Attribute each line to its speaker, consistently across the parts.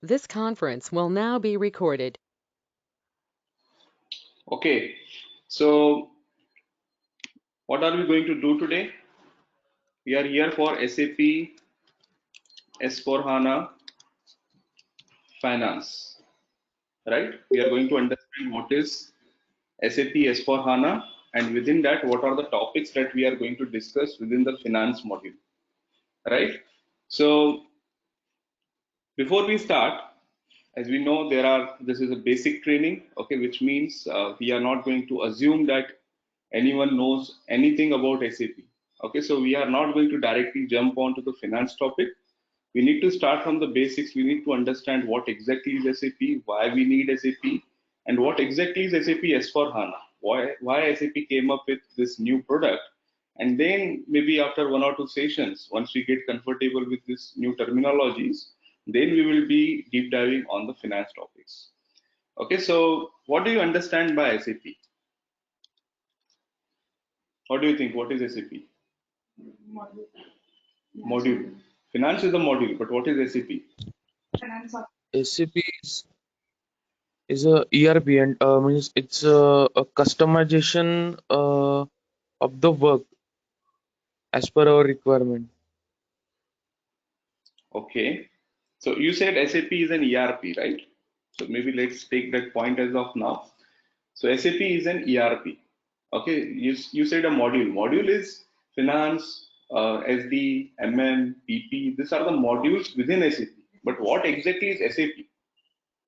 Speaker 1: This conference will now be recorded.
Speaker 2: Okay, so what are we going to do today? We are here for SAP S/4HANA Finance, right? We are going to understand what is SAP S/4HANA, and within that, what are the topics that we are going to discuss within the finance module, right? So before we start, as we know, this is a basic training, okay, which means we are not going to assume that anyone knows anything about SAP. Okay, so we are not going to directly jump onto the finance topic. We need to start from the basics. We need to understand what exactly is SAP, why we need SAP, and what exactly is SAP S/4HANA. Why SAP came up with this new product, and then maybe after one or two sessions, once we get comfortable with this new terminologies, then we will be deep diving on the finance topics. Okay, so what do you understand by SAP? What do you think? What is SAP? Module. Finance is the module, but what is SAP?
Speaker 3: SAP is a ERP and means it's a customization of the work as per our requirement.
Speaker 2: Okay. So you said SAP is an ERP, right? So maybe let's take that point as of now. So SAP is an ERP. Okay. You said a module. Module is finance, SD, MM, PP. These are the modules within SAP. But what exactly is SAP?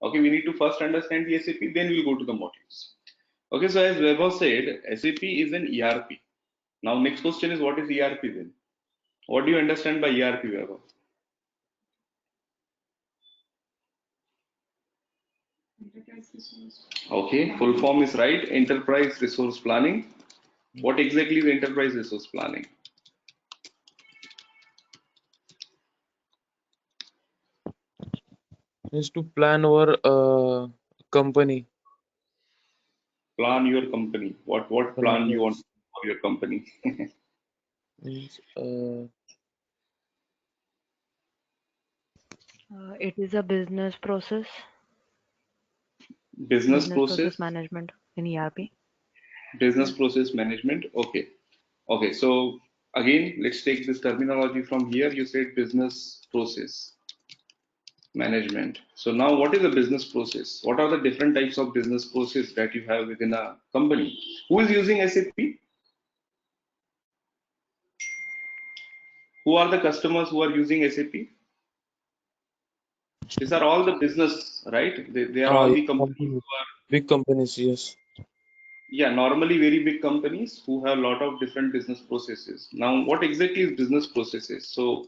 Speaker 2: Okay. We need to first understand the SAP, then we'll go to the modules. Okay. So as Weber said, SAP is an ERP. Now, next question is what is ERP then? What do you understand by ERP, Weber? Okay, full form is right. Enterprise resource planning. What exactly is enterprise resource planning?
Speaker 3: Is to plan our company.
Speaker 2: Plan your company. What plan you want
Speaker 3: Yes.
Speaker 2: for your company?
Speaker 3: Means
Speaker 4: It is a business process
Speaker 2: Business process.
Speaker 4: management in ERP.
Speaker 2: Business
Speaker 4: Yeah.
Speaker 2: process management. Okay. Okay. So again, let's take this terminology from here. You said business process management. So now, what is a business process? What are the different types of business process that you have within a company? Who is using SAP? Who are the customers who are using SAP? These are all the business, right? They are all
Speaker 3: yeah,
Speaker 2: the companies
Speaker 3: company,
Speaker 2: who are,
Speaker 3: big companies. Yes.
Speaker 2: yeah, normally very big companies who have a lot of different business processes. Now, what exactly is business processes? So,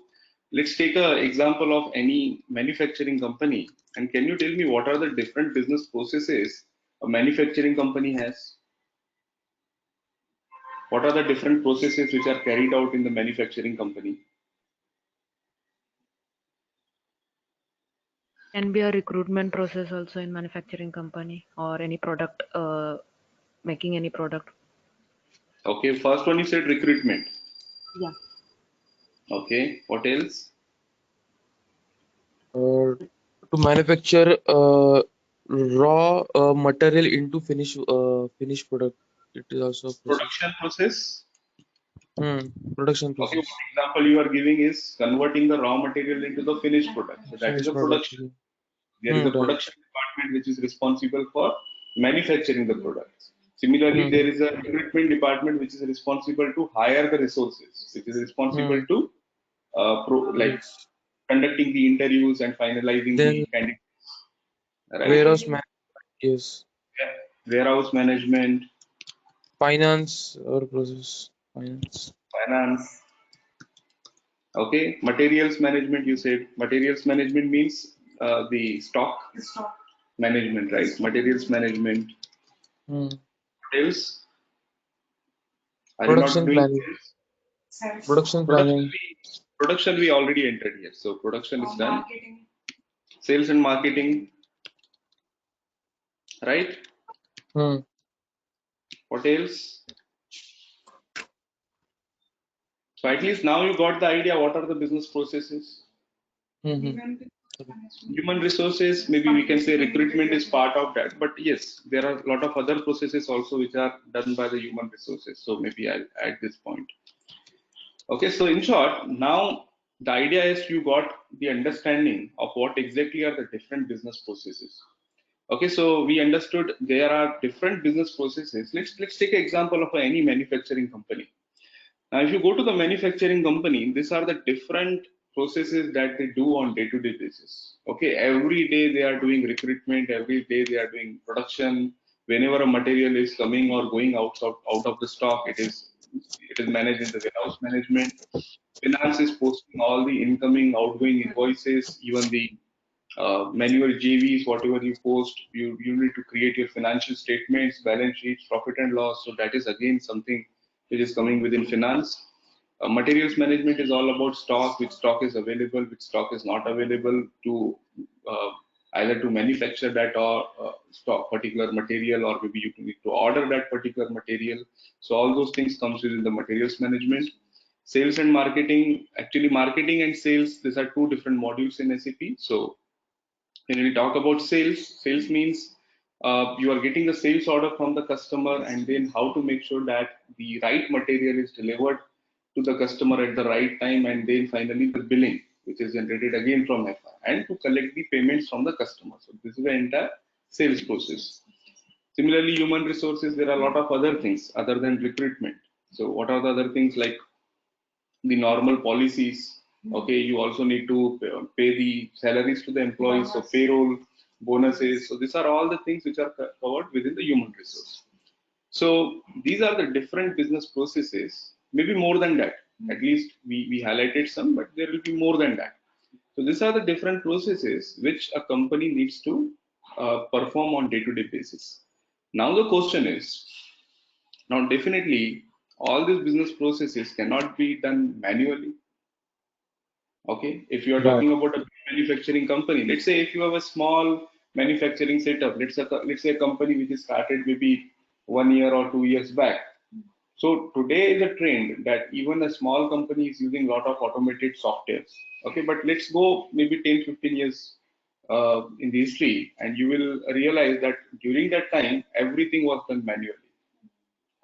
Speaker 2: let's take an example of any manufacturing company. And can you tell me what are the different business processes a manufacturing company has? What are the different processes which are carried out in the manufacturing company?
Speaker 4: Can be a recruitment process also in manufacturing company or any product, making any product.
Speaker 2: Okay, first one you said recruitment.
Speaker 4: Yeah.
Speaker 2: Okay, what else?
Speaker 3: To manufacture raw material into finished product. It is also a process.
Speaker 2: Production process.
Speaker 3: Production
Speaker 2: Okay,
Speaker 3: process.
Speaker 2: what example you are giving is converting the raw material into the finished product. So that is
Speaker 3: Finished
Speaker 2: a
Speaker 3: product.
Speaker 2: production. There is a
Speaker 3: Right.
Speaker 2: production department which is responsible for manufacturing the products. Similarly, there is a recruitment department which is responsible to hire the resources, which is responsible to like
Speaker 3: Yes.
Speaker 2: conducting the interviews and finalizing
Speaker 3: Then
Speaker 2: the candidates. Right?
Speaker 3: warehouse management. Yes.
Speaker 2: Warehouse management,
Speaker 3: Finance or process. Finance.
Speaker 2: finance. Okay, materials management. You said materials management means the stock management, right? Materials management.
Speaker 3: Hmm.
Speaker 2: Sales. Are you not
Speaker 3: Production
Speaker 2: doing
Speaker 3: planning.
Speaker 2: sales?
Speaker 3: Production
Speaker 2: Production.
Speaker 3: planning.
Speaker 2: Production we already entered here, so production is done. Sales and marketing, right?
Speaker 3: Hmm.
Speaker 2: What else? So at least now you got the idea what are the business processes.
Speaker 3: Hmm.
Speaker 2: Human resources, maybe we can say recruitment is part of that, but yes, there are a lot of other processes also which are done by the human resources. So maybe I'll add this point. Okay, so in short, now the idea is you got the understanding of what exactly are the different business processes. Okay, so we understood there are different business processes. Let's take an example of any manufacturing company. Now, if you go to the manufacturing company, these are the different processes that they do on day-to-day basis. Okay, every day they are doing recruitment, every day they are doing production. Whenever a material is coming or going out of the stock, it is managed in the warehouse management. Finance is posting all the incoming, outgoing invoices, even the manual JVs, whatever you post, you need to create your financial statements, balance sheets, profit and loss. So that is again something which is coming within finance. Materials management is all about stock, which stock is available, which stock is not available to uh, either to manufacture that or stock particular material, or maybe you need to order that particular material. So all those things comes within the materials management. Sales and marketing, actually marketing and sales, these are two different modules in SAP. So when we talk about sales, sales means you are getting the sales order from the customer, and then how to make sure that the right material is delivered to the customer at the right time, and then finally the billing, which is generated again from FI, and to collect the payments from the customer. So this is the entire sales process. Similarly, human resources, there are a lot of other things other than recruitment. So what are the other things like the normal policies? Okay, you also need to pay the salaries to the employees, so payroll, bonuses. So these are all the things which are covered within the human resource. So these are the different business processes, maybe more than that. At least we highlighted some, but there will be more than that. So these are the different processes which a company needs to perform on day-to-day basis. Now the question is, now definitely all these business processes cannot be done manually. Okay, if you are
Speaker 3: Right.
Speaker 2: talking about a manufacturing company, let's say if you have a small manufacturing setup, let's say a company which is started maybe 1 year or 2 years back. So today is a trend that even a small company is using a lot of automated softwares. Okay, but let's go maybe 10, 15 years in the history, and you will realize that during that time everything was done manually.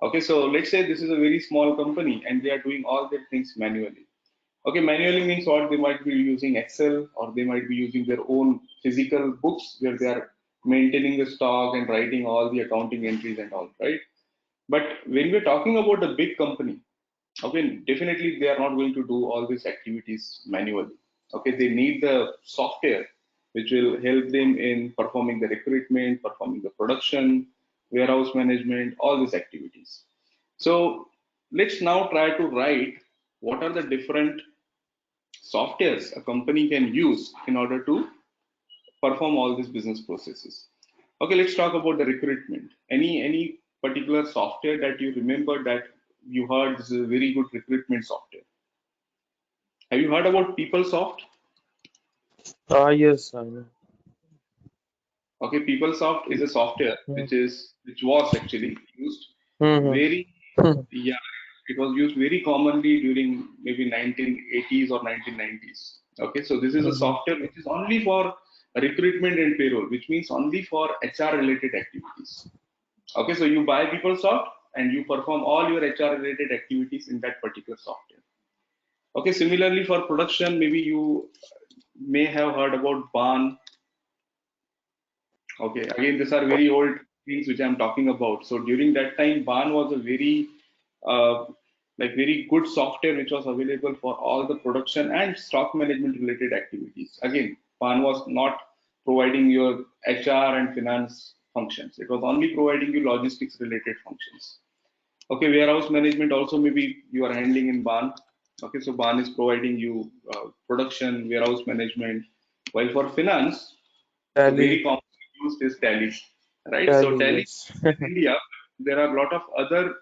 Speaker 2: Okay, so let's say this is a very small company and they are doing all their things manually. Okay, manually means what? They might be using Excel, or they might be using their own physical books where they are maintaining the stock and writing all the accounting entries and all, right? But when we're talking about a big company, okay, definitely they are not going to do all these activities manually. Okay, they need the software which will help them in performing the recruitment, performing the production, warehouse management, all these activities. So let's now try to write what are the different softwares a company can use in order to perform all these business processes. Okay, let's talk about the recruitment. Any particular software that you remember that you heard this is a very good recruitment software? Have you heard about PeopleSoft?
Speaker 3: Yes, I know.
Speaker 2: Okay, PeopleSoft is a software
Speaker 3: Hmm.
Speaker 2: which was actually used
Speaker 3: Hmm.
Speaker 2: very,
Speaker 3: Hmm.
Speaker 2: yeah, it was used very commonly during maybe 1980s or 1990s. Okay, so this is a
Speaker 3: Hmm.
Speaker 2: software which is only for recruitment and payroll, which means only for HR related activities. Okay, so you buy PeopleSoft and you perform all your HR related activities in that particular software. Okay, similarly for production, maybe you may have heard about Barn. Okay, again, these are very old things which I'm talking about. So during that time, Barn was a very uh, very good software which was available for all the production and stock management related activities. Again, Barn was not providing your HR and finance functions. It was only providing you logistics related functions. Okay, warehouse management also maybe you are handling in Barn. Okay, so Barn is providing you production, warehouse management. While for finance, the very
Speaker 3: Tally,
Speaker 2: commonly used is Tally, right? So
Speaker 3: tally,
Speaker 2: Tally
Speaker 3: yes.
Speaker 2: in India, there are a lot of other.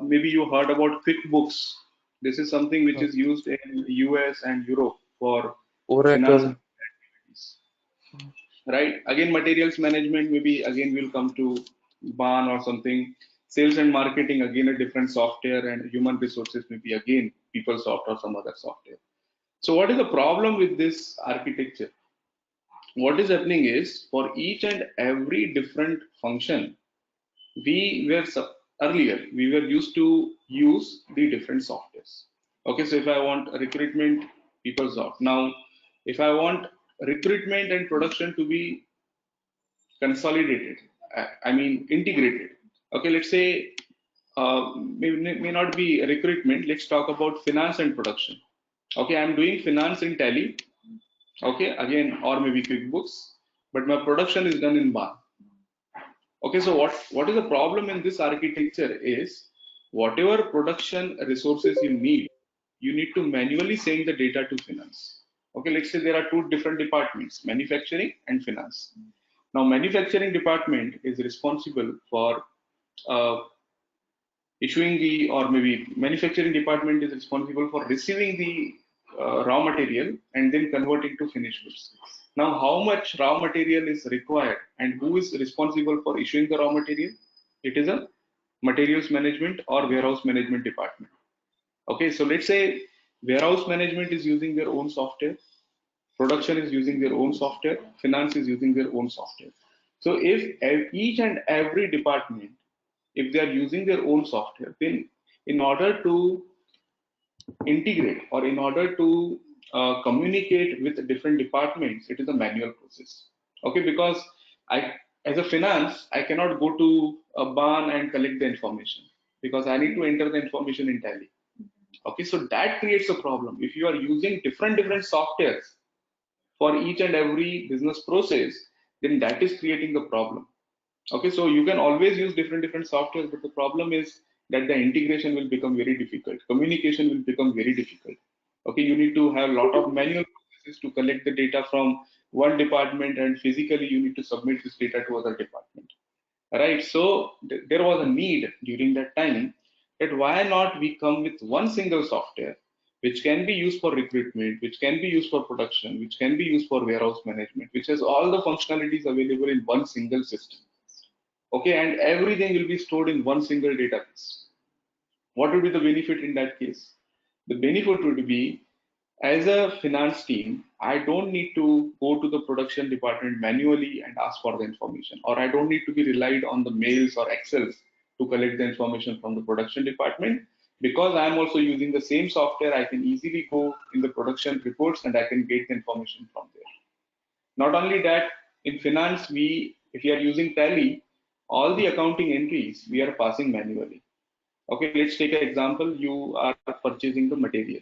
Speaker 2: Maybe you heard about QuickBooks. This is something which is used in US and Europe for finance
Speaker 3: Oracle.
Speaker 2: activities, right? Again, materials management, maybe again we'll come to Barn or something. Sales and marketing, again a different software, and human resources, maybe again PeopleSoft or some other software. So what is the problem with this architecture? what is happening is for each and every different function, we were earlier we were used to use the different softwares. Okay, so if I want recruitment, PeopleSoft. Now, if I want recruitment and production to be consolidated, I mean integrated. Okay, let's say may not be recruitment. Let's talk about finance and production. Okay, I'm doing finance in Tally. Okay, again, or maybe QuickBooks, but my production is done in BAN. Okay, so what is the problem in this architecture is whatever production resources you need to manually send the data to finance. Okay, let's say there are two different departments, manufacturing and finance. Now, manufacturing department is responsible for uh, issuing the, or maybe manufacturing department is responsible for receiving the raw material and then converting to finished goods. Now, how much raw material is required and who is responsible for issuing the raw material? It is a materials management or warehouse management department. Okay, so let's say warehouse management is using their own software, production is using their own software, finance is using their own software. So if each and every department, if they are using their own software, then in order to integrate or in order to communicate with different departments, it is a manual process. Okay, because I, as a finance, I cannot go to a barn and collect the information because I need to enter the information in Tally. Okay, so that creates a problem. If you are using different softwares for each and every business process, then that is creating the problem. Okay, so you can always use different softwares, but the problem is that the integration will become very difficult. Communication will become very difficult. Okay, you need to have a lot of manual processes to collect the data from one department, and physically you need to submit this data to other department. Right. So there was a need during that time that why not we come with one single software which can be used for recruitment, which can be used for production, which can be used for warehouse management, which has all the functionalities available in one single system. Okay, and everything will be stored in one single database. What would be the benefit in that case? The benefit would be, as a finance team, I don't need to go to the production department manually and ask for the information, or I don't need to be relied on the mails or Excels to collect the information from the production department. Because I'm also using the same software, I can easily go in the production reports and I can get the information from there. Not only that, in finance, if you are using Tally, all the accounting entries we are passing manually. Okay, let's take an example. You are purchasing the material.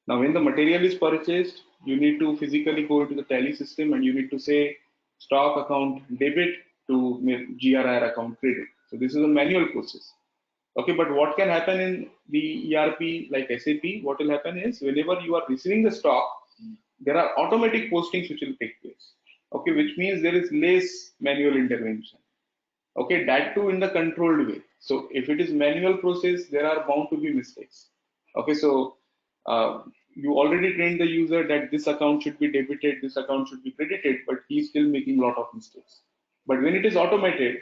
Speaker 2: Now, when the material is purchased, you need to physically go into the Tally system and you need to say stock account debit to GRIR account credit. So this is a manual process. Okay, but what can happen in the ERP like SAP? What will happen is whenever you are receiving the stock, there are automatic postings which will take place. Okay, which means there is less manual intervention. Okay, that too in the controlled way. So if it is manual process, there are bound to be mistakes. Okay, so you already trained the user that this account should be debited, this account should be credited, but he's still making a lot of mistakes. But when it is automated,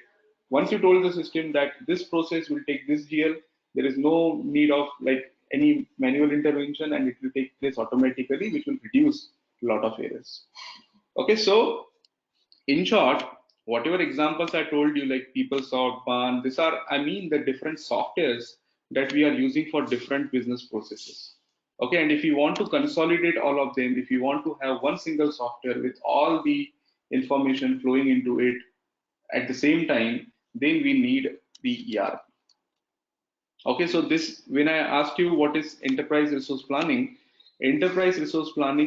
Speaker 2: once you told the system that this process will take this GL, there is no need of like any manual intervention and it will take place automatically, which will reduce a lot of errors. Okay, so in short, whatever examples I told you, like PeopleSoft, BAN, these are, I mean, the different softwares that we are using for different business processes. Okay, and if you want to consolidate all of them, if you want to have one single software with all the information flowing into it at the same time, then we need the ERP. Okay, so this, when I asked you what is enterprise resource planning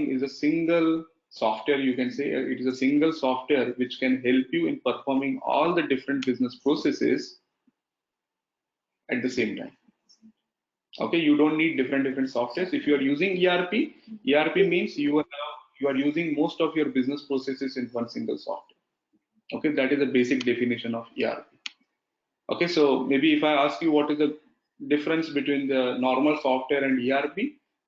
Speaker 2: is a single software, you can say it is a single software which can help you in performing all the different business processes at the same time. Okay, you don't need different softwares. If you are using ERP means you are using most of your business processes in one single software. Okay, that is the basic definition of ERP. Okay, so maybe if I ask you what is the difference between the normal software and ERP,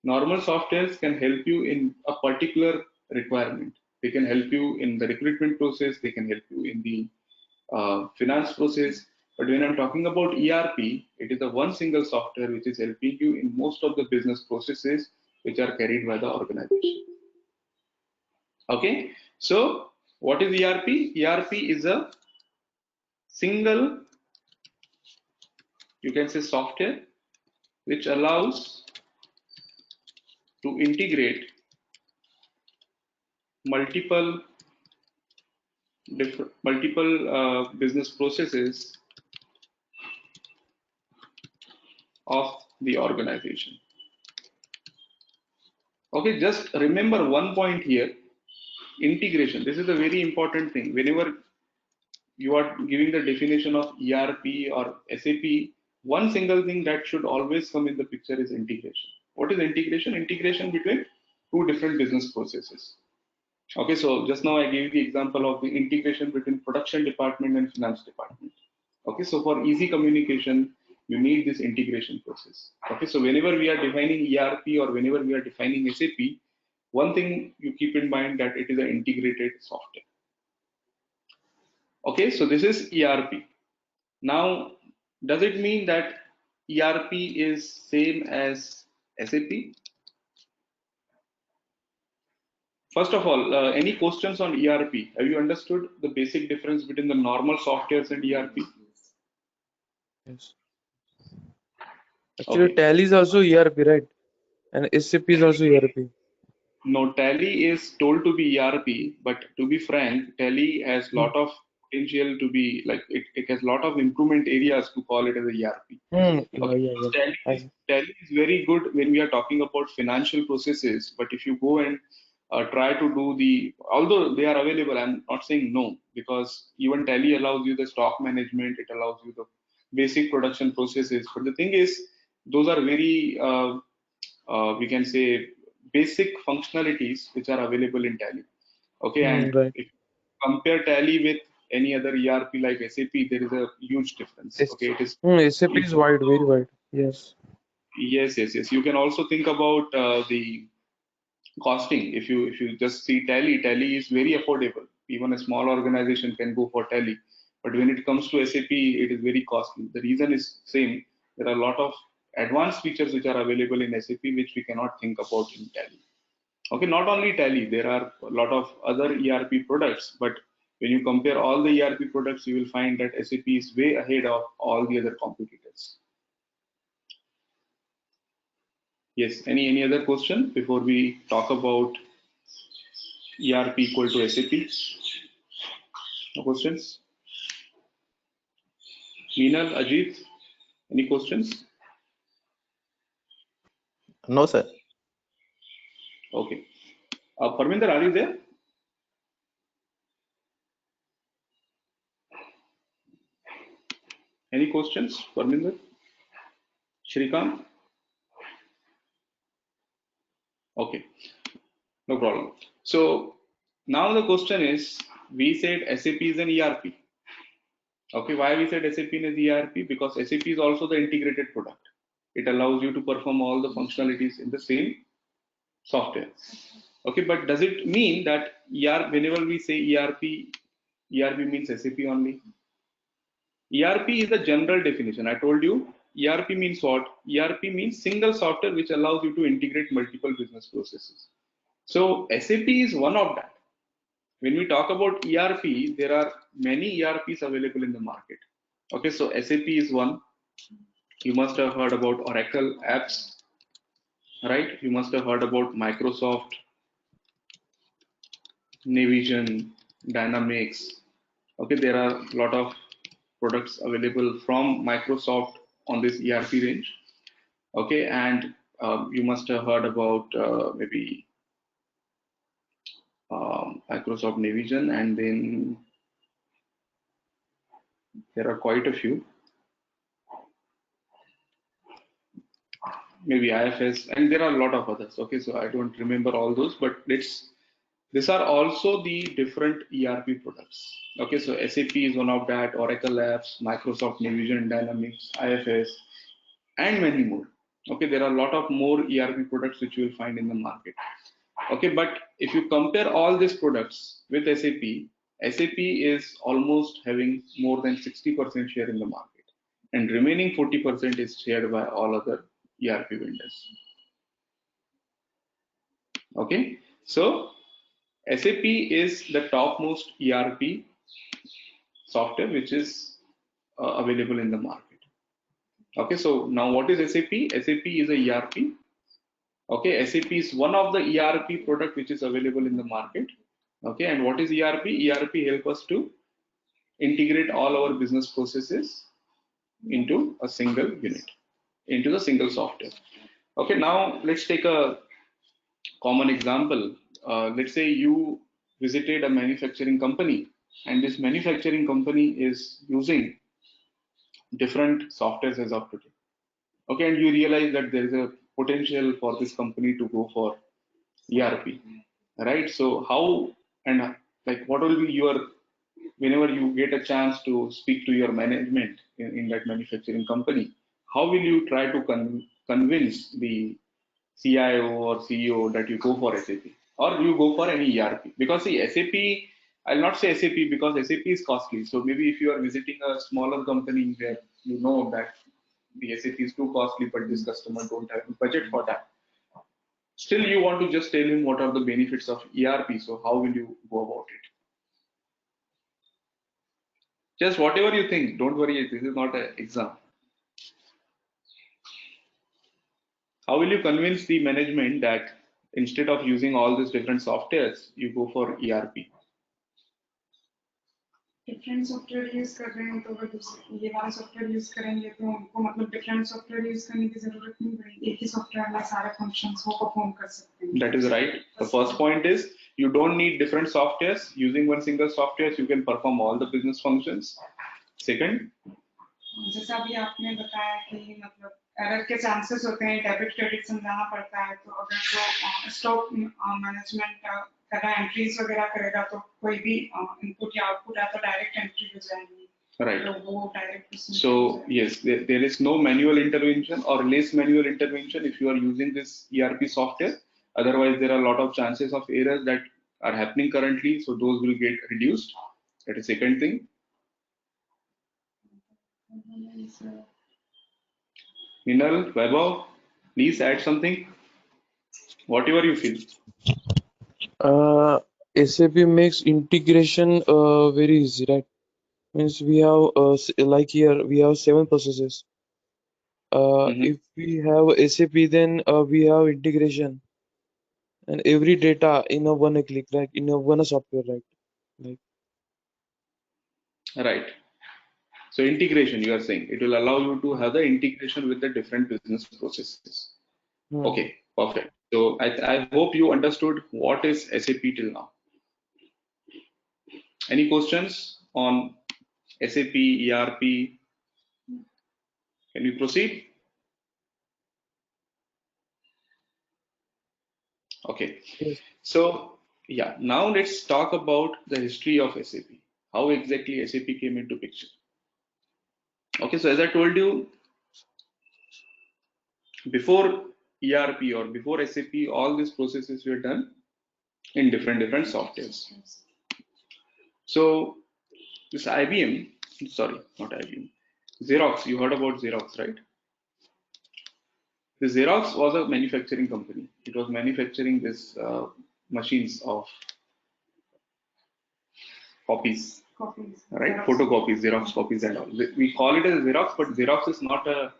Speaker 2: normal softwares can help you in a particular requirement. They can help you in the recruitment process, they can help you in the finance process. But when I'm talking about ERP, it is the one single software which is helping you in most of the business processes which are carried by the organization. Okay, so What is ERP? ERP is a single, you can say, software which allows to integrate multiple business processes of the organization. Okay, just remember one point here: integration. This is a very important thing. Whenever you are giving the definition of ERP or SAP, one single thing that should always come in the picture is integration. What is integration? Integration between two different business processes. Okay, so just now I gave the example of the integration between production department and finance department. Okay, so for easy communication, you need this integration process. Okay, so whenever we are defining ERP or whenever we are defining SAP, one thing you keep in mind that it is an integrated software. Okay, so this is ERP. Now, does it mean that ERP is same as SAP? First of all, any questions on ERP? Have you understood the basic difference between the normal softwares and ERP?
Speaker 3: Yes. Actually,
Speaker 2: Okay.
Speaker 3: Tally is also ERP, right? And SAP is also ERP.
Speaker 2: No, Tally is told to be ERP, but to be frank, Tally has lot of potential to be like it has lot of improvement areas to call it as a ERP.
Speaker 3: Yeah,
Speaker 2: Okay,
Speaker 3: yeah, yeah.
Speaker 2: Tally is very good when we are talking about financial processes, but if you go and try to do although they are available, I'm not saying no, because even Tally allows you the stock management, it allows you the basic production processes. But the thing is, those are very, we can say, basic functionalities which are available in Tally. Okay, and
Speaker 3: Right.
Speaker 2: if you compare Tally with any other ERP like SAP, there is a huge difference.
Speaker 3: Yes.
Speaker 2: Okay, it is.
Speaker 3: SAP is wide, very wide. Yes.
Speaker 2: Yes. You can also think about the costing. If you just see Tally is very affordable. Even a small organization can go for Tally. But when it comes to SAP, it is very costly. The reason is same. There are a lot of advanced features which are available in SAP which we cannot think about in Tally. Okay, not only Tally, there are a lot of other ERP products. But when you compare all the ERP products, you will find that SAP is way ahead of all the other competitors. Yes, any other question before we talk about ERP equal to SAP? No questions? Meenal, Ajit, any questions?
Speaker 5: No, sir.
Speaker 2: Okay. Parminder, are you there? Any questions, Parminder? Shrikant? Okay, no problem. So now the question is, we said SAP is an ERP. Okay, why we said SAP is ERP? Because SAP is also the integrated product. It allows you to perform all the functionalities in the same software. Okay, but does it mean that whenever we say ERP means SAP only? ERP is the general definition. I told you ERP means what? ERP means single software which allows you to integrate multiple business processes. So SAP is one of that. When we talk about ERP, there are many ERPs available in the market. Okay, so SAP is one. You must have heard about Oracle apps, right? You must have heard about Microsoft, Navision, Dynamics. Okay, there are a lot of products available from Microsoft on this ERP range. Okay, and you must have heard about maybe Microsoft Navision, and then there are quite a few, maybe IFS, and there are a lot of others. Okay, so I don't remember all those, but these are also the different ERP products. Okay, so SAP is one of that, Oracle apps, Microsoft Navision, Dynamics, IFS, and many more. Okay, there are a lot of more ERP products which you will find in the market. Okay, but if you compare all these products with SAP, SAP is almost having more than 60% share in the market, and remaining 40% is shared by all other ERP vendors. Okay, so SAP is the topmost ERP software which is available in the market. Okay, so now what is SAP? SAP is a ERP. Okay, SAP is one of the ERP product which is available in the market. Okay, and what is ERP? ERP help us to integrate all our business processes into a single unit, into the single software. Okay, now let's take a common example. Let's say you visited a manufacturing company, and this manufacturing company is using different softwares as of today. Okay, and you realize that there is a potential for this company to go for ERP, right? So how and like what will be your, whenever you get a chance to speak to your management in that manufacturing company, how will you try to convince the CIO or CEO that you go for SAP or you go for any ERP? Because see, SAP, I'll not say SAP because SAP is costly. So maybe if you are visiting a smaller company where you know that the SAP is too costly, but this customer don't have budget for that. Still, you want to just tell him what are the benefits of ERP. So how will you go about it? Just whatever you think. Don't worry. This is not an exam. How will you convince the management that instead of using all these different softwares, you go for ERP?
Speaker 5: Different software use कर रहे हैं तो अगर ये वाला software use करेंगे तो उनको मतलब डिफरेंट सॉफ्टवेयर यूज करने की जरूरत नहीं पड़ेगी, एक ही सॉफ्टवेयर में सारे फंक्शंस वो परफॉर्म कर सकते हैं.
Speaker 2: That is right. The first point is you don't need different softwares. Using one single software, you can perform all the business functions. Second,
Speaker 5: जैसा अभी आपने बताया कि मतलब एरर के चांसेस होते हैं, डेबिट क्रेडिट समझाना पड़ता है, तो अगर जो स्टॉक मैनेजमेंट कर रहा है एंट्रीज वगैरह करेगा तो कोई भी इनपुट या आउटपुट है तो डायरेक्ट एंट्री हो जाएगी.
Speaker 2: right.
Speaker 5: तो वो direct
Speaker 2: So yes, there is no manual intervention or less manual intervention if you are using this ERP software. Otherwise, there are a lot of chances of errors that are happening currently. So those will get reduced. That is second thing. Minal, Vaibhav, please add something. Whatever you feel.
Speaker 3: SAP makes integration very easy, right? Means we have like here we have 7 processes.
Speaker 2: Mhm.
Speaker 3: If we have SAP, then we have integration and every data in a one click, like in a one software, right? Like
Speaker 2: Right. So integration, you are saying it will allow you to have the integration with the different business processes. Okay, perfect. So I hope you understood what is SAP till now. Any questions on SAP, ERP? Can we proceed? Okay.
Speaker 3: yes.
Speaker 2: So yeah, now let's talk about the history of SAP. How exactly SAP came into picture. Okay, so as I told you, before ERP or before SAP, all these processes were done in different softwares. So this IBM, sorry, not IBM, Xerox, you heard about Xerox, right? The Xerox was a manufacturing company. It was manufacturing this machines of copies, right?
Speaker 5: Xerox.
Speaker 2: Photocopies, Xerox copies and all. We call it as Xerox, but Xerox is not a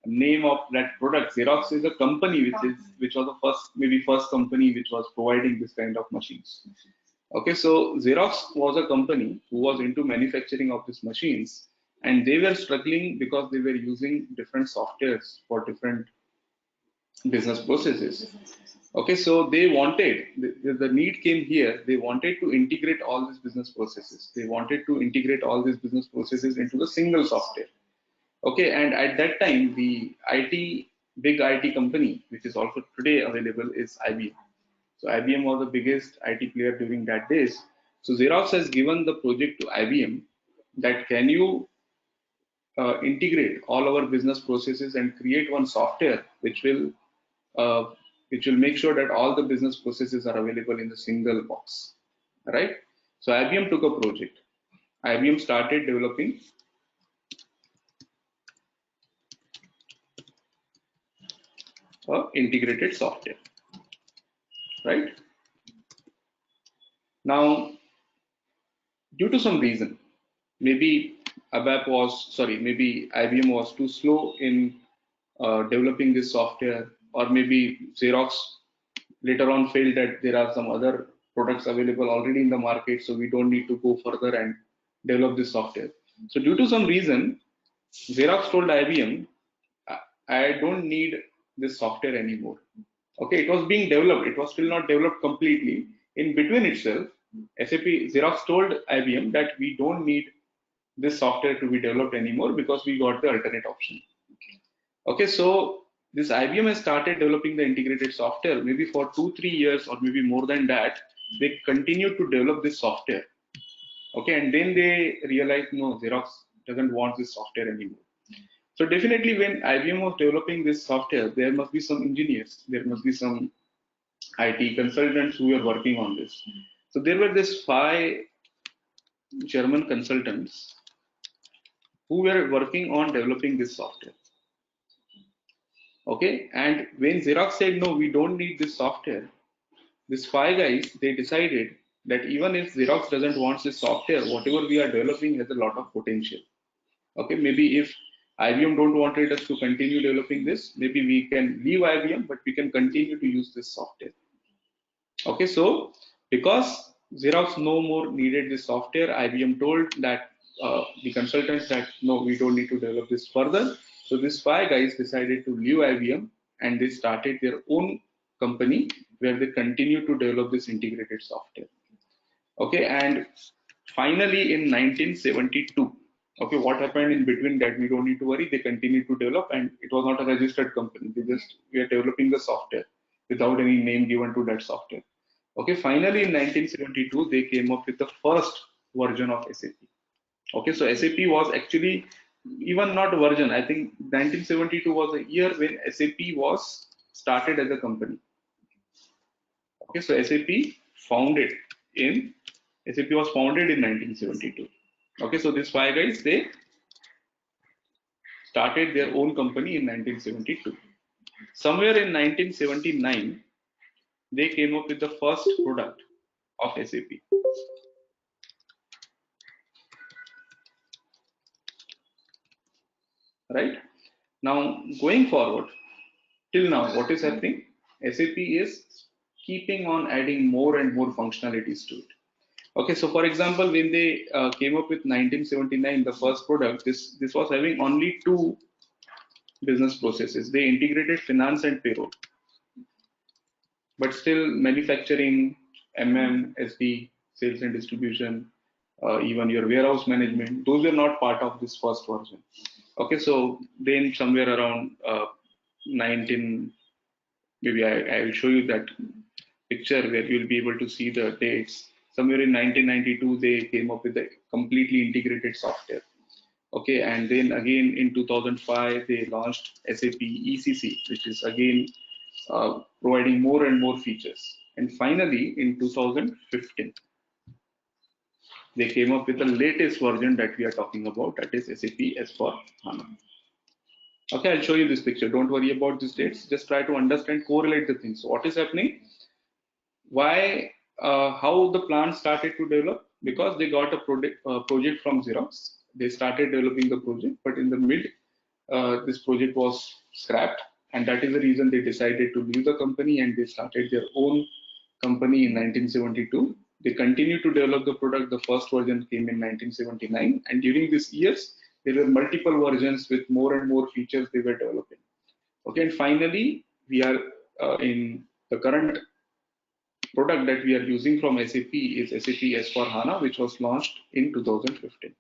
Speaker 2: name of that product. Xerox is a company which was the first company which was providing this kind of machines. Okay, so Xerox was a company who was into manufacturing of these machines, and they were struggling because they were using different softwares for different business processes. Okay, so they wanted, the need came here, they wanted to integrate all these business processes. They wanted to integrate all these business processes into a single software. Okay, and at that time, the big IT company, which is also today available, is IBM. So IBM was the biggest IT player during that days. So Xerox has given the project to IBM that can you integrate all our business processes and create one software uh, which will make sure that all the business processes are available in the single box, right? So IBM took a project. IBM started developing a integrated software, right? Now, due to some reason, maybe maybe IBM was too slow in developing this software, or maybe Xerox later on felt that there are some other products available already in the market, so we don't need to go further and develop this software. So due to some reason, Xerox told IBM, I don't need this software anymore. Okay, it was being developed, it was still not developed completely. In between itself, SAP Xerox told IBM that we don't need this software to be developed anymore because we got the alternate option. Okay, so this IBM has started developing the integrated software. Maybe for 2-3 years or maybe more than that, they continued to develop this software. Okay, and then they realized, no, Xerox doesn't want this software anymore. So definitely when IBM was developing this software, there must be some engineers, there must be some IT consultants who were working on this. So there were these 5 German consultants who were working on developing this software. Okay, and when Xerox said, no, we don't need this software, these 5 guys, they decided that even if Xerox doesn't want this software, whatever we are developing has a lot of potential. Okay, maybe if IBM don't wanted us to continue developing this, maybe we can leave IBM, but we can continue to use this software. Okay, so because Xerox no more needed this software, IBM told that the consultants that no, we don't need to develop this further. So these 5 guys decided to leave IBM and they started their own company where they continue to develop this integrated software. Okay, and finally in 1972, okay, what happened in between that we don't need to worry. They continued to develop, and it was not a registered company. We are developing the software without any name given to that software. Okay, finally in 1972 they came up with the first version of SAP. Okay, so SAP was actually even not a version. I think 1972 was a year when SAP was started as a company. Okay, so SAP was founded in 1972. Okay, so these 5 guys, they started their own company in 1972. Somewhere in 1979, they came up with the first product of SAP. Right? Now, going forward, till now, what is happening? SAP is keeping on adding more and more functionalities to it. Okay, so for example, when they came up with 1979, the first product, this was having only 2 business processes. They integrated finance and payroll, but still manufacturing, SD, sales and distribution, even your warehouse management, those were not part of this first version. Okay, so then somewhere around 19, maybe I will show you that picture where you'll be able to see the dates. Somewhere in 1992, they came up with a completely integrated software. Okay, and then again in 2005, they launched SAP ECC, which is again providing more and more features. And finally, in 2015, they came up with the latest version that we are talking about, that is SAP S/4HANA. Okay, I'll show you this picture. Don't worry about these dates. Just try to understand, correlate the things. So what is happening? Why, how the plan started to develop? Because they got a project from Xerox. They started developing the project, but in the mid, this project was scrapped, and that is the reason they decided to leave the company and they started their own company in 1972. They continued to develop the product. The first version came in 1979, and during these years, there were multiple versions with more and more features they were developing. Okay, and finally, we are in the current product that we are using from SAP is SAP S/4HANA, which was launched in 2015.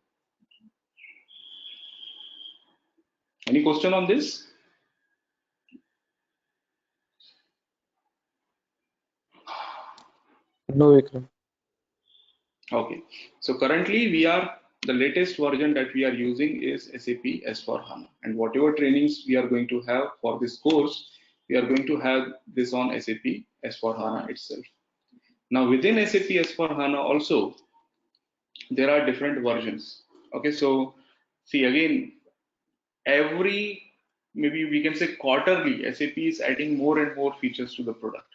Speaker 2: Any question on this?
Speaker 3: No, Vikram.
Speaker 2: Okay, so currently the latest version that we are using is SAP S/4HANA, and whatever trainings we are going to have for this course, we are going to have this on SAP S/4HANA itself. Now within SAP S/4HANA also, there are different versions. Okay, so see again, maybe we can say quarterly, SAP is adding more and more features to the product.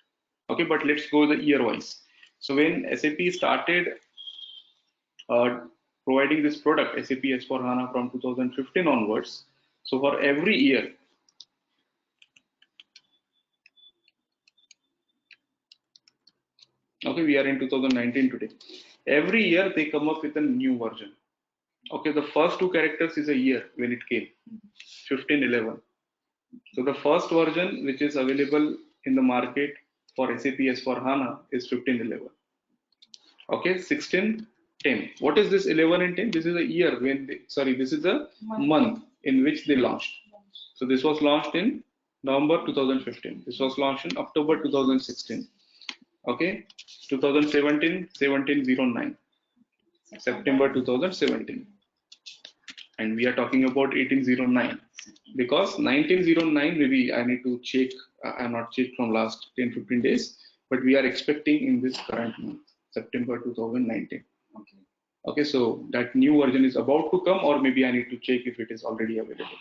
Speaker 2: Okay, but let's go the year wise. So when SAP started providing this product, SAP S/4HANA from 2015 onwards, so for every year, okay, we are in 2019 today. Every year they come up with a new version. Okay, the first two characters is a year when it came, 1511. So the first version which is available in the market for SAP S/4HANA is 1511. Okay, 1610. What is this 11 and 10? This is a year when this is a month in which they launched. So this was launched in November 2015. This was launched in October 2016. Okay, 2017, 1709, September 2017. And we are talking about 1809 because 1909 maybe I need to check. I'm not checked from last 10-15 days, but we are expecting in this current month, September 2019. Okay, so that new version is about to come, or maybe I need to check if it is already available.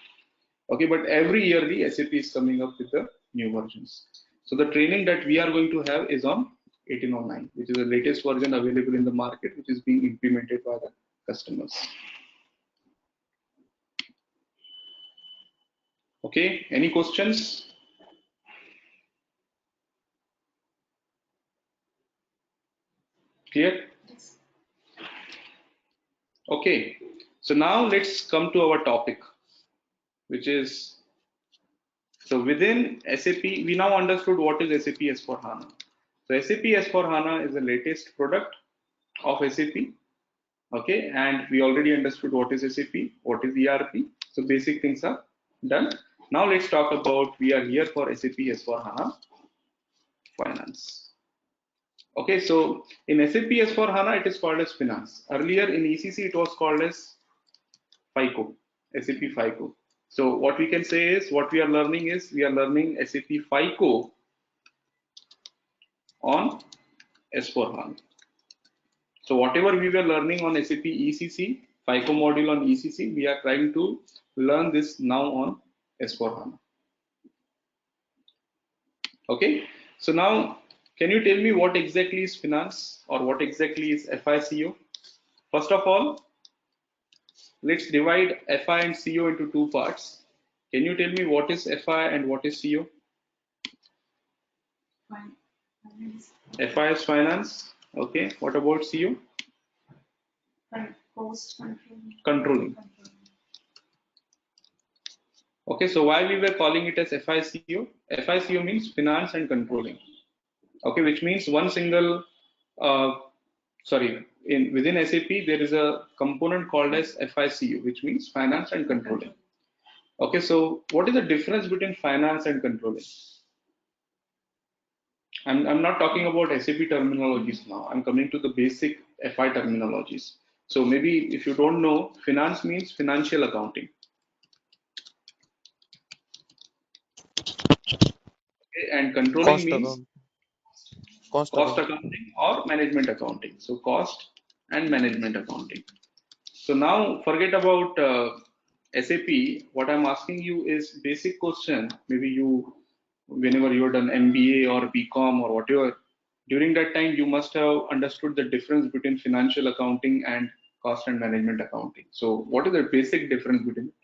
Speaker 2: Okay, but every year the SAP is coming up with the new versions. So the training that we are going to have is on 1809, which is the latest version available in the market, which is being implemented by the customers. Okay, any questions? Clear? Okay, so now let's come to our topic, which is, so within SAP, we now understood what is SAP S/4HANA. So SAP S/4HANA is the latest product of SAP. Okay, and we already understood what is SAP, what is ERP. So basic things are done. Now let's talk about, we are here for SAP S/4HANA Finance. Okay, so in SAP S/4HANA, it is called as Finance. Earlier in ECC, it was called as FICO, SAP FICO. So what we can say is, what we are learning is, we are learning SAP FICO on S/4HANA. So whatever we were learning on SAP ECC, FICO module on ECC, we are trying to learn this now on S/4HANA. Okay, so now can you tell me what exactly is finance, or what exactly is FICO? First of all, let's divide FI and CO into two parts. Can you tell me what is FI and what is CO? FI is finance. Okay, what about CO?
Speaker 5: Cost
Speaker 2: Controlling. Okay, so why we were calling it as FICO? FICO means finance and controlling. Okay, which means one single, within SAP there is a component called as FICO, which means finance and controlling. Okay, so what is the difference between finance and controlling? I'm not talking about SAP terminologies now. I'm coming to the basic FI terminologies. So maybe if you don't know, finance means financial accounting. Okay, and controlling
Speaker 3: Cost
Speaker 2: means
Speaker 3: account. Cost
Speaker 2: cost
Speaker 3: account.
Speaker 2: accounting or management accounting. So cost and management accounting. So now forget about SAP. What I'm asking you is basic question. Maybe you, whenever you're done MBA or BCom or whatever, during that time you must have understood the difference between financial accounting and cost and management accounting. So what is the basic difference between the two?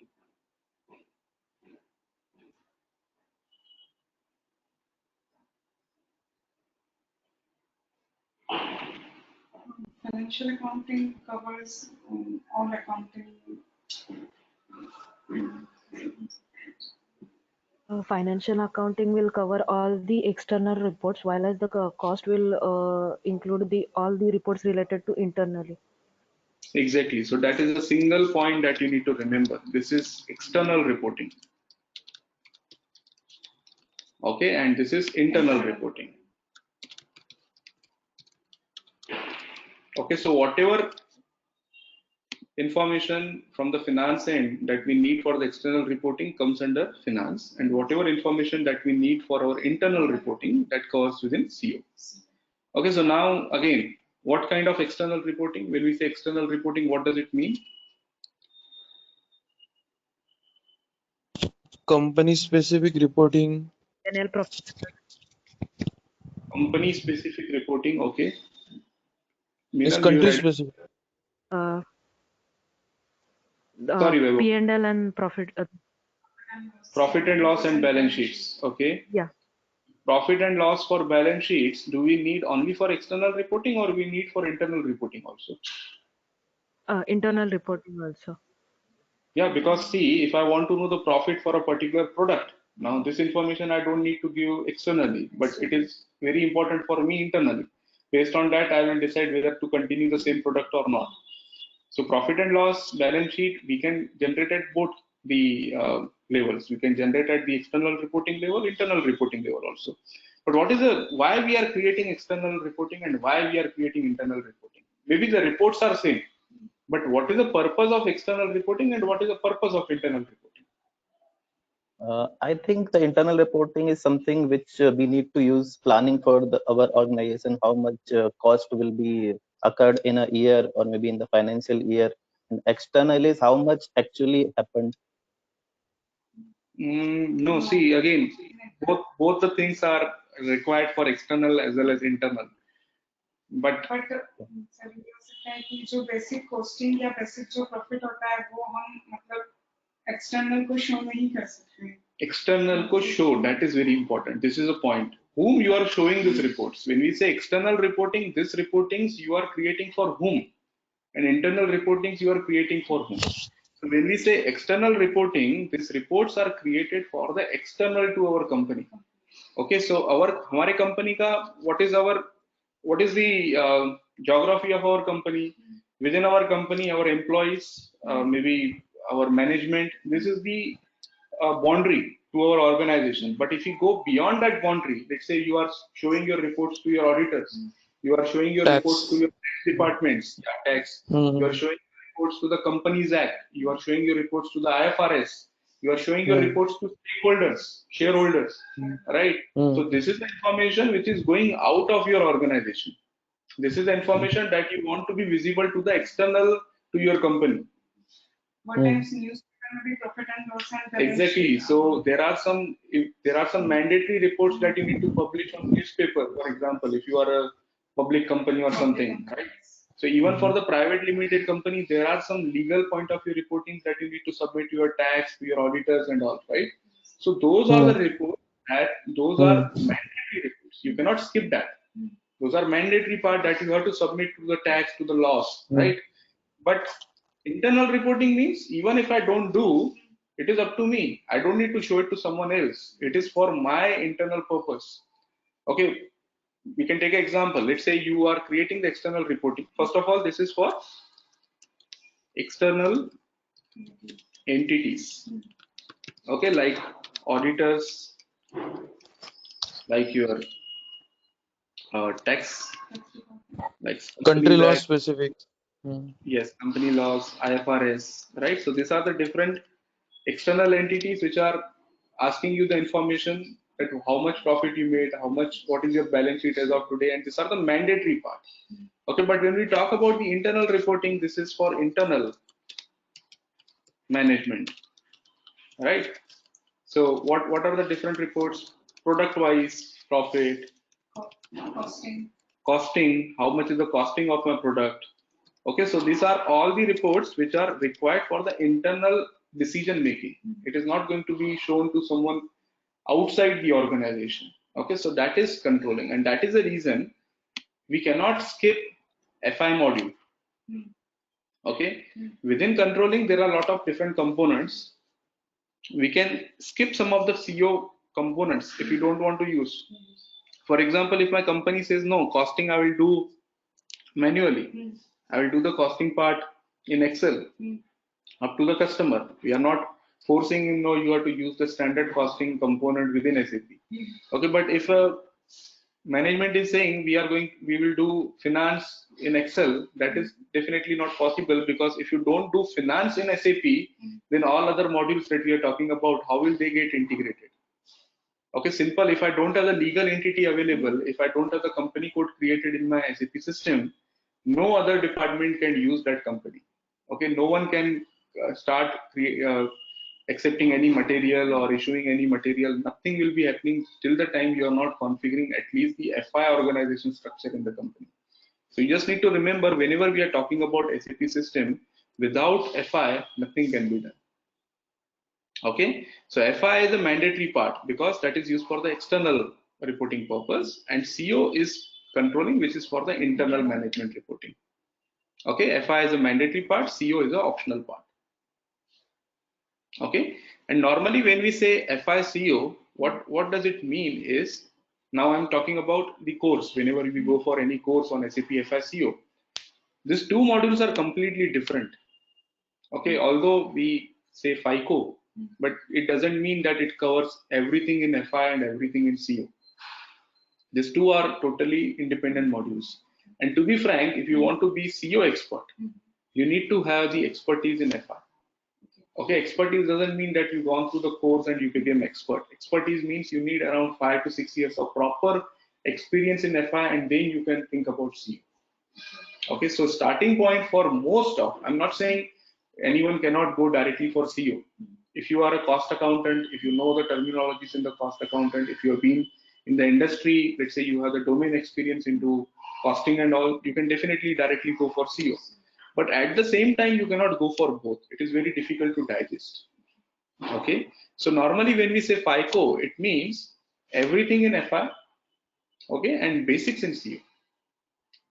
Speaker 5: Financial accounting covers all accounting.
Speaker 4: Financial accounting will cover all the external reports, while as the cost will include all the reports related to internally.
Speaker 2: Exactly. So that is a single point that you need to remember. This is external reporting. Okay, and this is internal reporting. Okay, so whatever information from the finance end that we need for the external reporting comes under finance, and whatever information that we need for our internal reporting, that covers within CO. Okay, so now again, what kind of external reporting? When we say external reporting, what does it mean?
Speaker 3: Company specific reporting.
Speaker 4: NL
Speaker 2: Company specific reporting. Okay,
Speaker 3: It's
Speaker 2: Meenal, you
Speaker 3: country
Speaker 2: read?
Speaker 3: specific.
Speaker 4: Uh,
Speaker 2: Sorry, Vaibhav.
Speaker 4: P&L and profit.
Speaker 2: Profit and loss and balance sheets. Okay.
Speaker 4: Yeah,
Speaker 2: Profit and loss for balance sheets, do we need only for external reporting or we need for internal reporting also?
Speaker 4: internal reporting also.
Speaker 2: Yeah, because see, if I want to know the profit for a particular product, now this information I don't need to give externally, but it is very important for me internally. Based on that, I will decide whether to continue the same product or not. So profit and loss balance sheet, we can generate at both the levels. We can generate at the external reporting level, internal reporting level also. But what is the why we are creating external reporting and why we are creating internal reporting? Maybe the reports are same, but what is the purpose of external reporting and what is the purpose of internal reporting?
Speaker 6: I think the internal reporting is something which we need to use planning for our organization, how much cost will be occurred in a year or maybe in the financial year. And external is how much actually happened.
Speaker 2: No, see again, both the things are required for external as well as internal. But
Speaker 5: but sir ये हो सकता है कि जो basic costing या basic जो profit होता है वो हम मतलब एक्सटर्नल को शो नहीं कर सकते.
Speaker 2: external को show, that is very important. This is a point. Whom you are showing these reports? When we say external reporting, this reportings you are creating for whom? And internal reportings you are creating for whom? So when we say external reporting, these reports are created for the external to our company. Okay, so हमारे company का what is the geography of our company? Within our company, our employees, maybe our management, this is the boundary to our organization. But if you go beyond that boundary, let's say you are showing your reports to your auditors, you are showing your reports
Speaker 3: Tax.
Speaker 2: to your tax departments, tax, you are showing reports to the Companies Act, you are showing your reports to the IFRS, you are showing your reports to stakeholders, shareholders, right? So this is the information which is going out of your organization. This is the information that you want to be visible to the external to your company.
Speaker 5: What times newspaper में भी profit and loss and balance
Speaker 2: Exactly.
Speaker 5: sheet.
Speaker 2: So there are some mandatory reports that you need to publish on newspaper. For example, if you are a public company or something, right? So even for the private limited company, there are some legal point of view reporting that you need to submit to your tax, to your auditors and all, right? So those are the reports those are mandatory reports. You cannot skip that. Those are mandatory part that you have to submit to the tax, to the laws, right? But internal reporting means even if I don't do, it is up to me. I don't need to show it to someone else. It is for my internal purpose. Okay, we can take an example. Let's say you are creating the external reporting. First of all, this is for external entities. Okay, like auditors, like your tax, like
Speaker 3: Country law
Speaker 2: Act,
Speaker 3: specific.
Speaker 2: yes, company laws, IFRS, right? So these are the different external entities which are asking you the information that how much profit you made, what is your balance sheet as of today, and these are the mandatory part. Okay, but when we talk about the internal reporting, this is for internal management, right? So what are the different reports? Product wise, profit, costing, how much is the costing of my product? Okay, so these are all the reports which are required for the internal decision making. It is not going to be shown to someone outside the organization. Okay, so that is controlling, and that is the reason we cannot skip FI module. Okay, within controlling, there are a lot of different components. We can skip some of the CO components if you don't want to use. For example, if my company says no, costing I will do manually. I will do the costing part in Excel up to the customer. We are not forcing him, no, you have to use the standard costing component within SAP. Okay, but if a management is saying we will do finance in Excel, that is definitely not possible, because if you don't do finance in SAP, then all other modules that we are talking about, how will they get integrated? Okay, simple. If I don't have the legal entity available, if I don't have the company code created in my SAP system, no other department can use that company. Okay, no one can start accepting any material or issuing any material. Nothing will be happening till the time you are not configuring at least the FI organization structure in the company. So you just need to remember, whenever we are talking about SAP system, without FI, nothing can be done. Okay, so FI is a mandatory part because that is used for the external reporting purpose, and CO is controlling, which is for the internal management reporting. Okay, FI is a mandatory part, CO is an optional part. Okay, and normally when we say FI CO, what does it mean is, now I'm talking about the course. Whenever we go for any course on SAP FI CO, these two modules are completely different. Okay, although we say FICO, but it doesn't mean that it covers everything in FI and everything in CO. These two are totally independent modules. And to be frank, if you want to be CO expert, you need to have the expertise in FI. Okay, expertise doesn't mean that you've gone through the course and you became expert. Expertise means you need around 5 to 6 years of proper experience in FI, and then you can think about CO. Okay, so starting point for most of, I'm not saying anyone cannot go directly for CO. If you are a cost accountant, if you know the terminologies in the cost accountant, if you have been in the industry, let's say you have the domain experience into costing and all, you can definitely directly go for CO. But at the same time, you cannot go for both. It is very difficult to digest. Okay, so normally when we say FICO, it means everything in FI, okay, and basics in CO.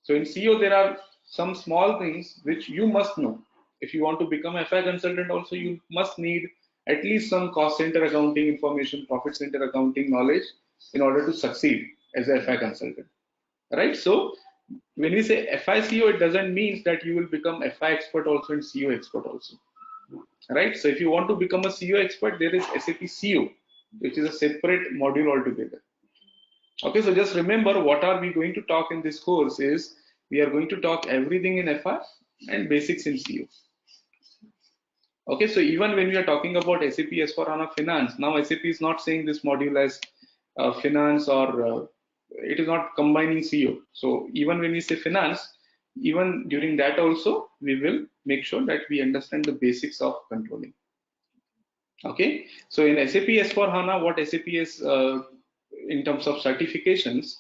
Speaker 2: So in CO, there are some small things which you must know. If you want to become a FI consultant also, you must need at least some cost center accounting information, profit center accounting knowledge in order to succeed as a FI consultant, right? So when we say FI CO, it doesn't mean that you will become FI expert also and CO expert also, right? So if you want to become a CO expert, there is SAP CO, which is a separate module altogether. Okay, so just remember, what are we going to talk in this course is, we are going to talk everything in FI and basics in CO. Okay, so even when we are talking about SAP S/4HANA Finance, now SAP is not saying this module as finance, or it is not combining CO. So even when we say finance, even during that also, we will make sure that we understand the basics of controlling. Okay, so in SAP S/4HANA, what SAP is in terms of certifications,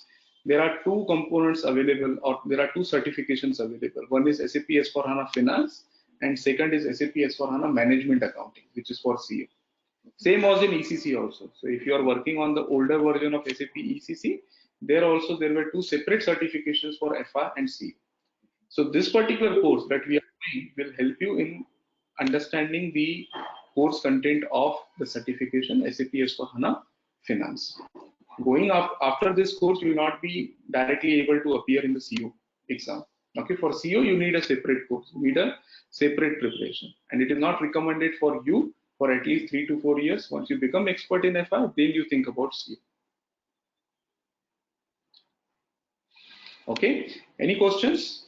Speaker 2: there are two components available, or there are two certifications available. One is SAP S/4HANA Finance, and second is SAP S/4HANA Management Accounting, which is for CO. Same was in ECC also. So if you are working on the older version of SAP ECC, there were two separate certifications for FI and CO. So this particular course that we are doing will help you in understanding the course content of the certification SAP S/4HANA Finance. Going up after this course, you will not be directly able to appear in the CO exam. Okay, for CO you need a separate course, you need a separate preparation, and it is not recommended for you for at least 3 to 4 years. Once you become expert in FI, then you think about CO. Okay, any questions?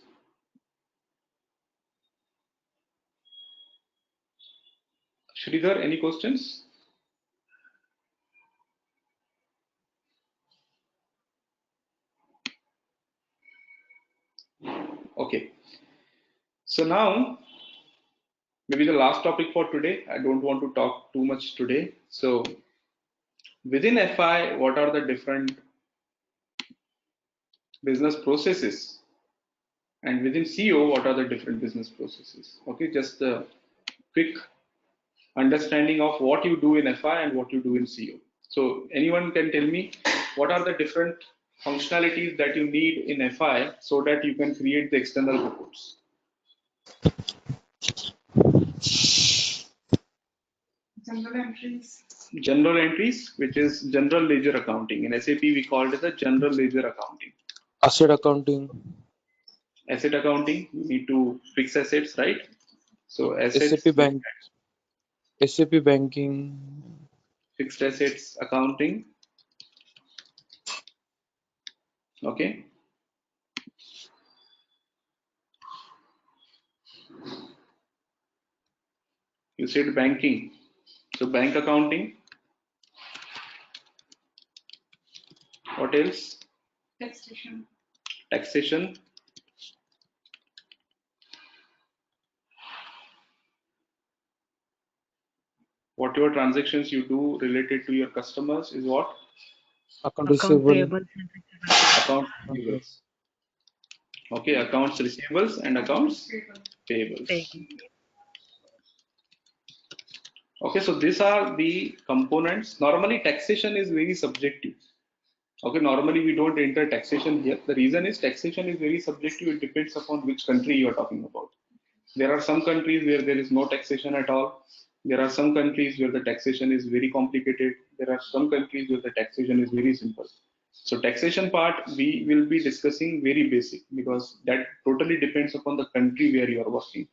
Speaker 2: Sridhar, any questions? Okay, so now maybe the last topic for today. I don't want to talk too much today. So within FI, what are the different business processes? And within CO, what are the different business processes? Okay, just a quick understanding of what you do in FI and what you do in CO. So anyone can tell me what are the different functionalities that you need in FI so that you can create the external reports?
Speaker 5: General entries.
Speaker 2: General entries, which is general ledger accounting. In SAP, we call it the general ledger accounting.
Speaker 3: Asset accounting,
Speaker 2: Asset accounting, you need to fix assets, right? So assets,
Speaker 3: SAP banking,
Speaker 2: fixed assets accounting. Okay. You said banking. So bank accounting. What else?
Speaker 5: Taxation.
Speaker 2: Taxation. Whatever transactions you do related to your customers is what?
Speaker 3: account
Speaker 4: Account
Speaker 3: receivable,
Speaker 4: payables and receivables.
Speaker 2: Account payables. Okay, accounts receivables and accounts payables. Okay, so these are the components. Normally taxation is very subjective. Okay, normally we don't enter taxation here. The reason is taxation is very subjective. It depends upon which country you are talking about. There are some countries where there is no taxation at all. There are some countries where the taxation is very complicated. There are some countries where the taxation is very simple. So taxation part we will be discussing very basic because that totally depends upon the country where you are working.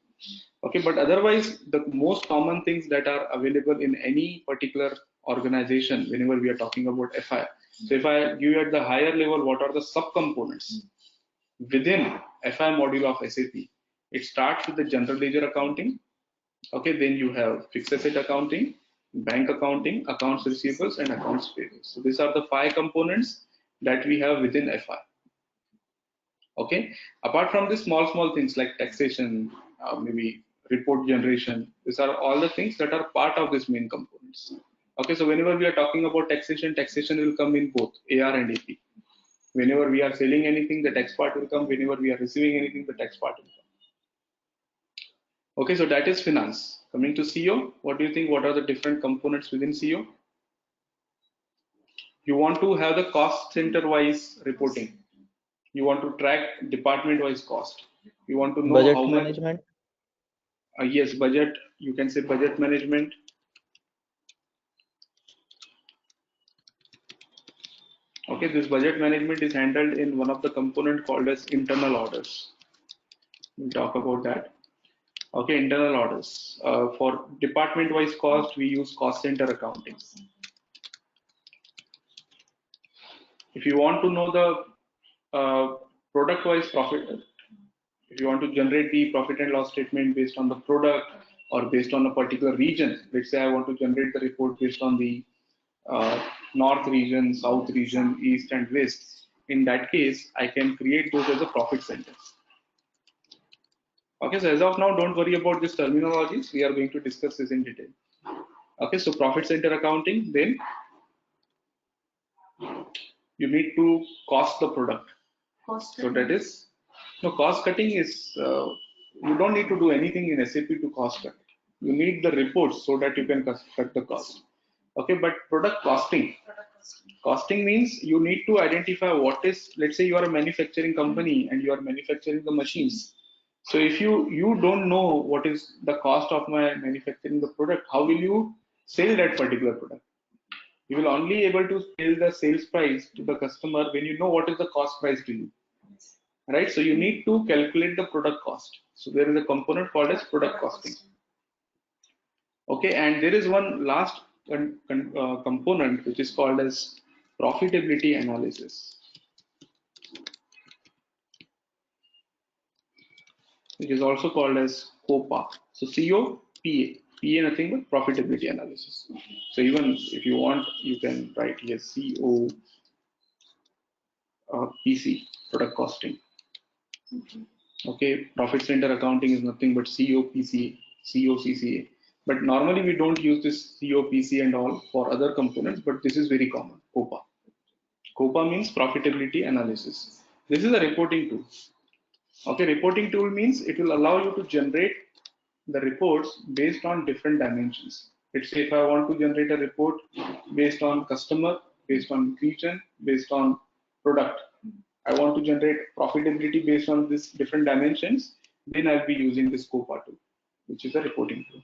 Speaker 2: Okay, but otherwise the most common things that are available in any particular organization whenever we are talking about FI. So if I give you at the higher level, what are the subcomponents within FI module of SAP? It starts with the general ledger accounting. Okay, then you have fixed asset accounting, bank accounting, accounts receivables, and accounts payable. So these are the 5 components that we have within FI. Okay, apart from the small things like taxation, maybe report generation, these are all the things that are part of this main components. Okay, so whenever we are talking about taxation, taxation will come in both AR and AP. Whenever we are selling anything, the tax part will come. Whenever we are receiving anything, the tax part will come. Okay, so that is finance. Coming to CO, what do you think? What are the different components within CO? You want to have the cost center wise reporting. You want to track department wise cost. You want to know how
Speaker 6: Budget
Speaker 2: much.
Speaker 6: management.
Speaker 2: Yes, budget. You can say budget management. Okay, this budget management is handled in one of the component called as internal orders. We'll talk about that. Okay, internal orders. For department-wise cost, we use cost center accounting. If you want to know the product-wise profit, if you want to generate the profit and loss statement based on the product or based on a particular region, let's say I want to generate the report based on the north region, south region, east and west. In that case, I can create those as a profit centers. Okay, so as of now, don't worry about this terminologies. We are going to discuss this in detail. Okay, so profit center accounting, then you need to cost the product. So that is, no, cost cutting is, you don't need to do anything in SAP to cost cut. You need the reports so that you can cut the cost. Okay, but product costing. Costing means you need to identify what is, let's say you are a manufacturing company and you are manufacturing the machines. So if you don't know what is the cost of my manufacturing the product, how will you sell that particular product? You will only able to sell the sales price to the customer when you know what is the cost price to you, right? So you need to calculate the product cost. So there is a component called as product costing. Okay, and there is one last component which is called as profitability analysis, which is also called as COPA. So COPA, nothing but profitability analysis. So even if you want, you can write here COPC, product costing. Okay, profit center accounting is nothing but COPC, COCCA. But normally we don't use this COPC and all for other components, but this is very common, COPA. COPA means profitability analysis. This is a reporting tool. Okay, reporting tool means it will allow you to generate the reports based on different dimensions. Let's say if I want to generate a report based on customer, based on region, based on product, I want to generate profitability based on these different dimensions, then I'll be using this COPA tool, which is a reporting tool.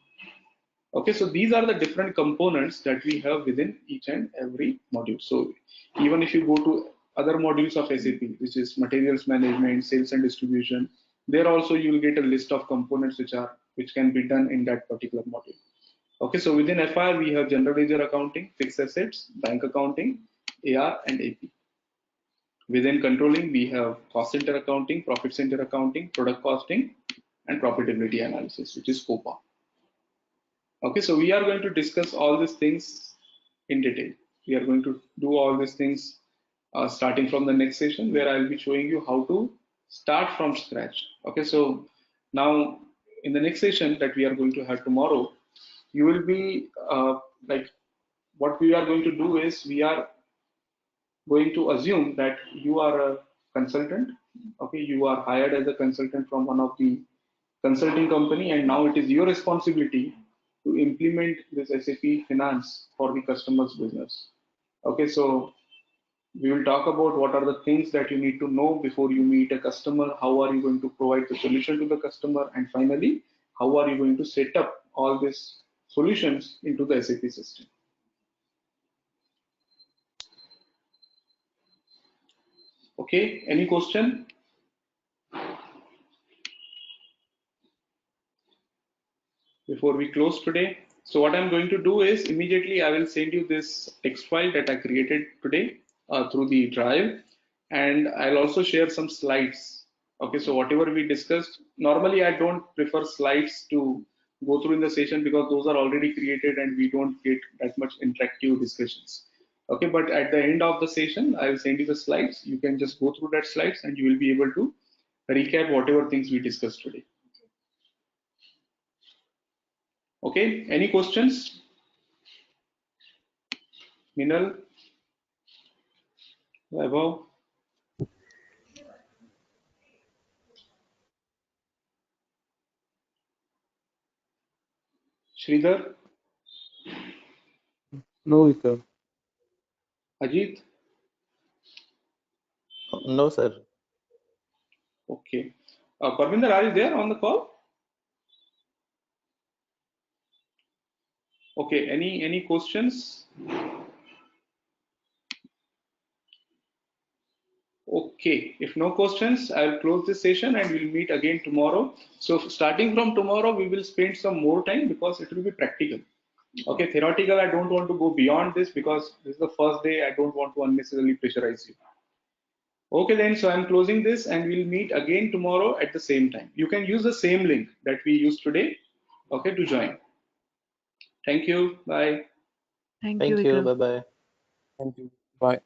Speaker 2: Okay, so these are the different components that we have within each and every module. So even if you go to other modules of SAP, which is materials management, sales and distribution, there also you will get a list of components which can be done in that particular module. Okay, so within FI we have general ledger accounting, fixed assets, bank accounting, AR and AP. Within controlling we have cost center accounting, profit center accounting, product costing, and profitability analysis, which is COPA. Okay, so we are going to discuss all these things in detail. We are going to do all these things starting from the next session, where I'll be showing you how to start from scratch. Okay, so now in the next session that we are going to have tomorrow, you will be like, what we are going to do is we are going to assume that you are a consultant Okay, you are hired as a consultant from one of the consulting company, and now it is your responsibility to implement this SAP Finance for the customer's business. Okay, so we will talk about what are the things that you need to know before you meet a customer, how are you going to provide the solution to the customer, and finally, how are you going to set up all these solutions into the SAP system. Okay, any question? Before we close today. So what I'm going to do is immediately I will send you this text file that I created today through the drive, and I'll also share some slides. Okay, so whatever we discussed, normally I don't prefer slides to go through in the session because those are already created and we don't get that much interactive discussions. Okay, but at the end of the session, I will send you the slides. You can just go through that slides and you will be able to recap whatever things we discussed today. Okay, any questions? Minal, Vaibhav, Sridhar,
Speaker 3: No, Vikram.
Speaker 2: Ajit?
Speaker 6: No, sir.
Speaker 2: Okay. Parminder, are you there on the call? Okay, any questions? Okay, if no questions, I'll close this session and we'll meet again tomorrow. So starting from tomorrow, we will spend some more time because it will be practical. Okay, theoretical, I don't want to go beyond this because this is the first day. I don't want to unnecessarily pressurize you. Okay, then, so I'm closing this and we'll meet again tomorrow at the same time. You can use the same link that we used today, okay, to join. Thank you. Bye.
Speaker 4: Thank you,
Speaker 6: Thank you.
Speaker 4: Vikram.
Speaker 6: Bye bye.
Speaker 3: Thank you. Bye.